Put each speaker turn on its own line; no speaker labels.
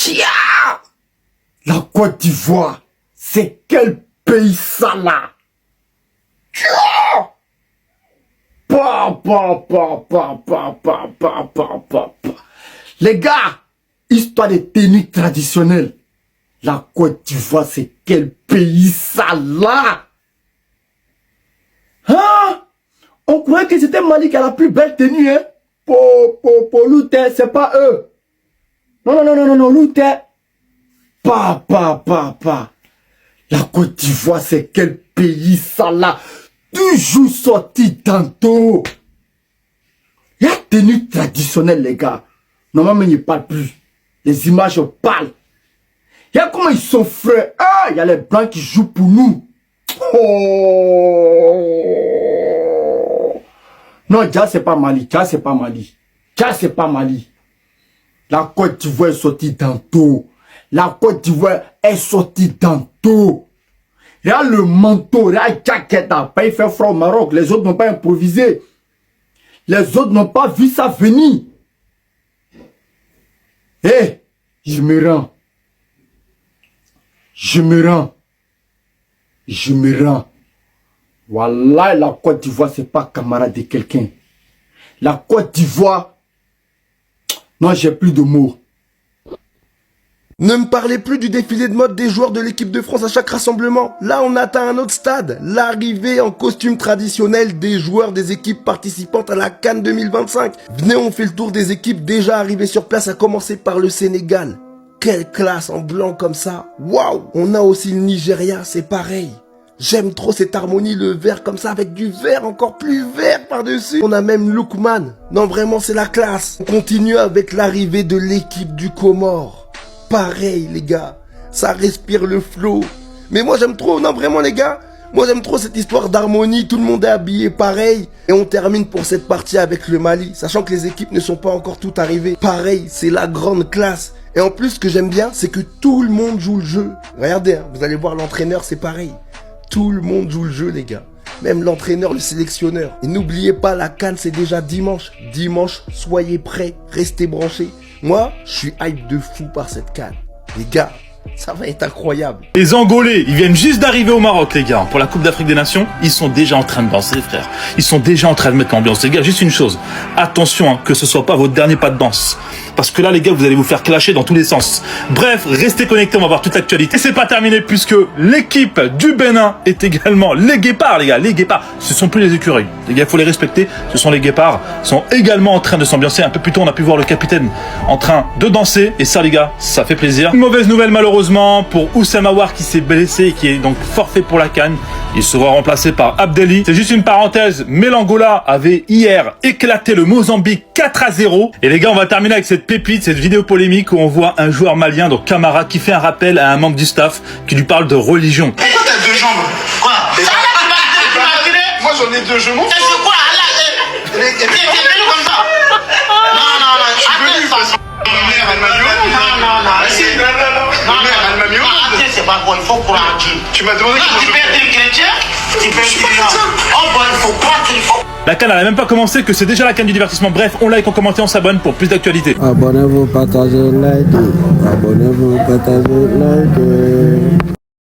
Tia! La Côte d'Ivoire, c'est quel pays ça là? Les gars, histoire de tenues traditionnelles. La Côte d'Ivoire, c'est quel pays ça là? Hein? On croyait que c'était Mali qui a la plus belle tenue, hein? Pour Louté, c'est pas eux. Non, Louté. Pa. La Côte d'Ivoire, c'est quel pays ça là? Toujours sorti tantôt. Il y a tenue traditionnelle, les gars. Normalement, ils ne parlent plus. Les images parlent. Il y a comment ils sont frais. Ah, il y a les blancs qui jouent pour nous. Oh. Non, déjà, c'est pas Mali. Déjà, c'est pas Mali. La Côte d'Ivoire est sortie tantôt. La Côte d'Ivoire est sortie tantôt. Regarde le manteau, regarde jaquette, il fait froid au Maroc. Les autres n'ont pas improvisé. Les autres n'ont pas vu ça venir. Eh, je me rends. Wallah, la Côte d'Ivoire, c'est pas camarade de quelqu'un. La Côte d'Ivoire, non, j'ai plus de mots.
Ne me parlez plus du défilé de mode des joueurs de l'équipe de France à chaque rassemblement. Là, on atteint un autre stade. L'arrivée en costume traditionnel des joueurs des équipes participantes à la CAN 2025. Venez, on fait le tour des équipes déjà arrivées sur place, à commencer par le Sénégal. Quelle classe en blanc comme ça. Waouh! On a aussi le Nigeria, c'est pareil. J'aime trop cette harmonie, le vert comme ça, avec du vert encore plus vert par-dessus. On a même Lookman. Non, vraiment, c'est la classe. On continue avec l'arrivée de l'équipe du Comore. Pareil, les gars. Ça respire le flow. Mais moi, j'aime trop. Non, vraiment, les gars. Moi, j'aime trop cette histoire d'harmonie. Tout le monde est habillé pareil. Et on termine pour cette partie avec le Mali. Sachant que les équipes ne sont pas encore toutes arrivées. Pareil, c'est la grande classe. Et en plus, ce que j'aime bien, c'est que tout le monde joue le jeu. Regardez, hein, vous allez voir l'entraîneur, c'est pareil. Tout le monde joue le jeu, les gars. Même l'entraîneur, le sélectionneur. Et n'oubliez pas, la CAN, c'est déjà dimanche. Dimanche, soyez prêts, restez branchés. Moi, je suis hype de fou par cette CAN. Les gars, ça va être incroyable.
Les Angolais, ils viennent juste d'arriver au Maroc, les gars. Pour la Coupe d'Afrique des Nations, ils sont déjà en train de danser, frère. Ils sont déjà en train de mettre l'ambiance. Les gars, juste une chose. Attention, hein, que ce soit pas votre dernier pas de danse. Parce que là, les gars, vous allez vous faire clasher dans tous les sens. Bref, restez connectés, on va voir toute l'actualité. Et c'est pas terminé puisque l'équipe du Bénin est également les guépards, les gars. Les guépards, ce sont plus les écureuils. Les gars, il faut les respecter. Ce sont les guépards. Ils sont également en train de s'ambiancer. Un peu plus tôt, on a pu voir le capitaine en train de danser. Et ça, les gars, ça fait plaisir. Une mauvaise nouvelle, malheureusement, pour Oussama Aouar qui s'est blessé et qui est donc forfait pour la CAN. Il sera remplacé par Abdelli. C'est juste une parenthèse, mais l'Angola avait hier éclaté le Mozambique 4-0. Et les gars, on va terminer avec cette pépite, cette vidéo polémique où on voit un joueur malien, donc Camara, qui fait un rappel à un membre du staff qui lui parle de religion.
Pourquoi t'as deux jambes? Quoi? Moi j'en ai deux, je m'en fous. C'est quoi? T'es venu comme ça? Non, je suis venu parce que ma mère elle m'a mis au monde. Non, elle m'a mis au monde. C'est pas bon, il faut croire en Dieu. Tu m'as demandé comment je peux être chrétien? Tu peux être chrétien. Oh bon, il faut croire qu'il faut.
La CAN n'a même pas commencé, que c'est déjà la CAN du divertissement. Bref, on like, on commente, on s'abonne pour plus d'actualités.
Abonnez-vous, partagez, likez. Abonnez-vous, partagez, likez.